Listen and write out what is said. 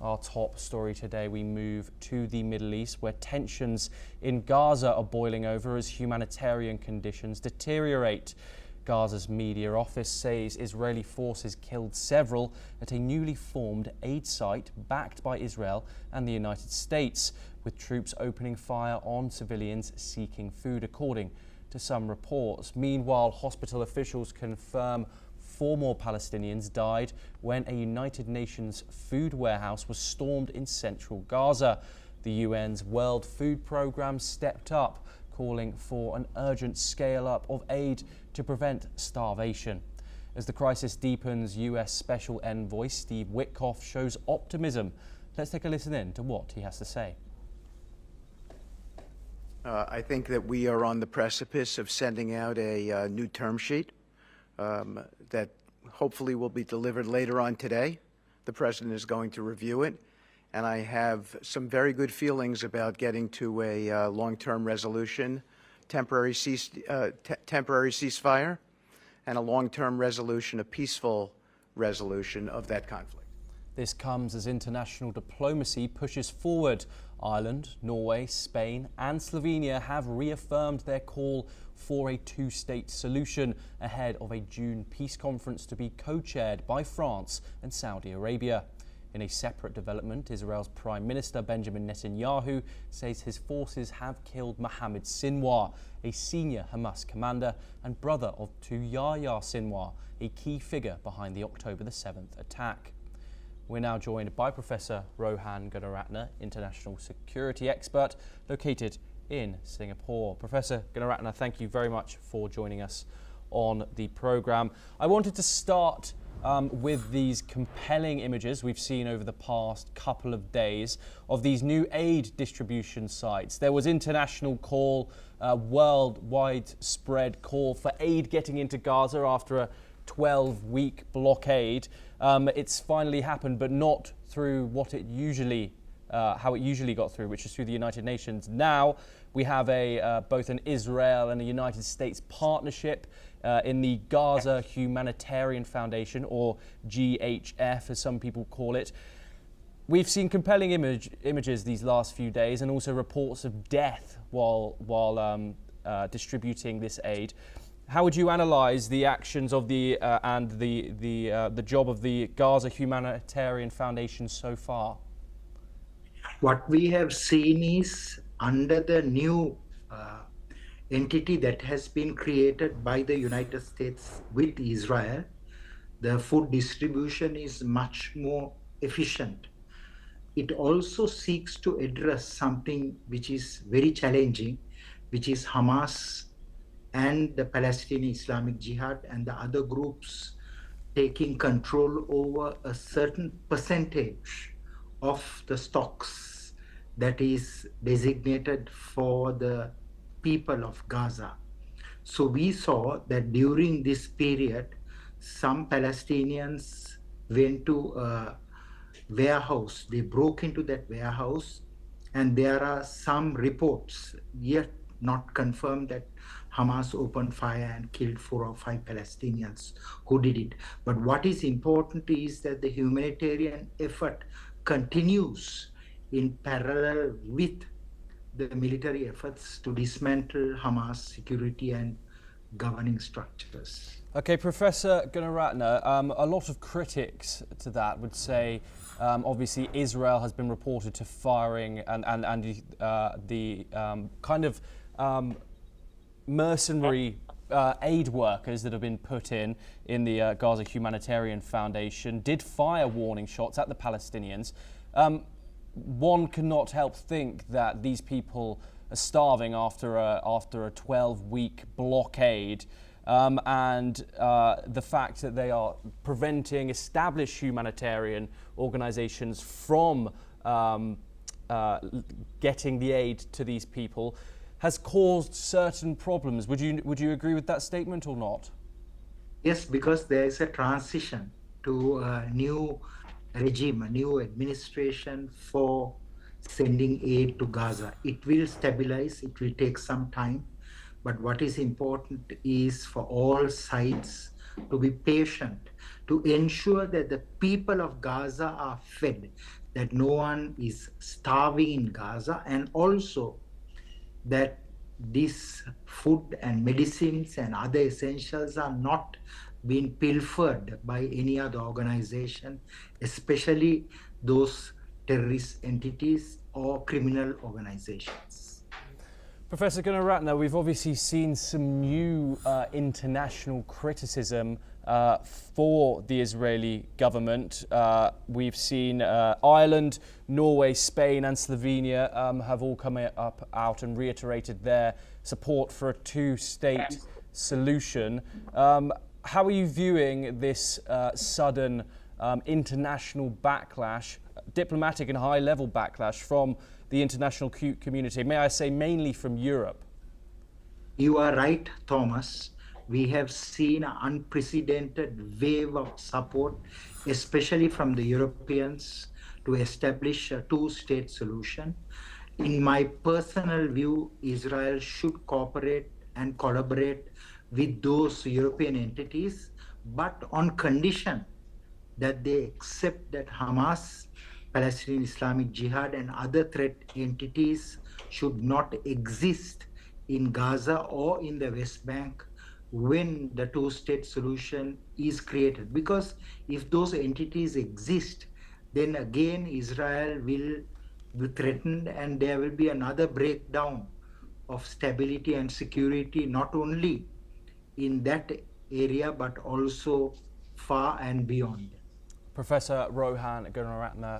Our top story today, we move to the Middle East, where tensions in Gaza are boiling over as humanitarian conditions deteriorate. Gaza's media office says Israeli forces killed several at a newly formed aid site backed by Israel and the United States, with troops opening fire on civilians seeking food, according to some reports. Meanwhile, hospital officials confirm 4 more Palestinians died when a United Nations food warehouse was stormed in central Gaza. The UN's World Food Programme stepped up, calling for an urgent scale-up of aid to prevent starvation. As the crisis deepens, US Special Envoy Steve Witkoff shows optimism. Let's take a listen in to what he has to say. I think that we are on the precipice of sending out a new term sheet that hopefully will be delivered later on today. The President is going to review it, and I have some very good feelings about getting to a long-term resolution, temporary ceasefire, and a long-term resolution, a peaceful resolution of that conflict. This comes as international diplomacy pushes forward. Ireland, Norway, Spain and Slovenia have reaffirmed their call for a 2-state solution ahead of a June peace conference to be co-chaired by France and Saudi Arabia. In a separate development, Israel's Prime Minister Benjamin Netanyahu says his forces have killed Mohammed Sinwar, a senior Hamas commander and brother of 2 Yahya Sinwar, a key figure behind the October the 7th attack. We're now joined by Professor Rohan Gunaratne, international security expert located in Singapore. Professor Gunaratne, thank you very much for joining us on the programme. I wanted to start with these compelling images we've seen over the past couple of days of these new aid distribution sites. There was international call, worldwide spread call for aid getting into Gaza after a 12-week blockade. It's finally happened, but not through what it usually, how it usually got through, which is through the United Nations. Now we have both an Israel and a United States partnership in the Gaza Humanitarian Foundation, or GHF as some people call it. We've seen compelling images these last few days, and also reports of death while distributing this aid. How would you analyse the actions of the job of the Gaza Humanitarian Foundation so far? What we have seen is, under the new entity that has been created by the United States with Israel, the food distribution is much more efficient. It also seeks to address something which is very challenging, which is Hamas and the Palestinian Islamic Jihad and the other groups taking control over a certain percentage of the stocks that is designated for the people of Gaza. So we saw that during this period, some Palestinians went to a warehouse. They broke into that warehouse, and there are some reports, yet not confirmed, that Hamas opened fire and killed 4 or 5 Palestinians who did it. But what is important is that the humanitarian effort continues in parallel with the military efforts to dismantle Hamas security and governing structures. Okay, Professor Gunaratne, a lot of critics to that would say, obviously Israel has been reported to firing and the kind of mercenary aid workers that have been put in the Gaza Humanitarian Foundation did fire warning shots at the Palestinians. One cannot help think that these people are starving after a 12-week blockade, and the fact that they are preventing established humanitarian organizations from getting the aid to these people has caused certain problems. Would you agree with that statement or not? Yes, because there is a transition to a new regime, a new administration for sending aid to Gaza. It will stabilize, it will take some time, but what is important is for all sides to be patient, to ensure that the people of Gaza are fed, that no one is starving in Gaza, and also that this food and medicines and other essentials are not being pilfered by any other organization, especially those terrorist entities or criminal organizations. Professor Gunaratne, we've obviously seen some new international criticism for the Israeli government. We've seen Ireland, Norway, Spain and Slovenia have all come out and reiterated their support for a two-state solution. How are you viewing this sudden international backlash, diplomatic and high-level backlash from the international community, may I say mainly from Europe? You are right, Thomas. We have seen an unprecedented wave of support, especially from the Europeans, to establish a two-state solution. In my personal view, Israel should cooperate and collaborate with those European entities, but on condition that they accept that Hamas, Palestinian Islamic Jihad, and other threat entities should not exist in Gaza or in the West Bank when the two-state solution is created. Because if those entities exist, then again Israel will be threatened and there will be another breakdown of stability and security, not only in that area, but also far and beyond. Professor Rohan Gunaratne,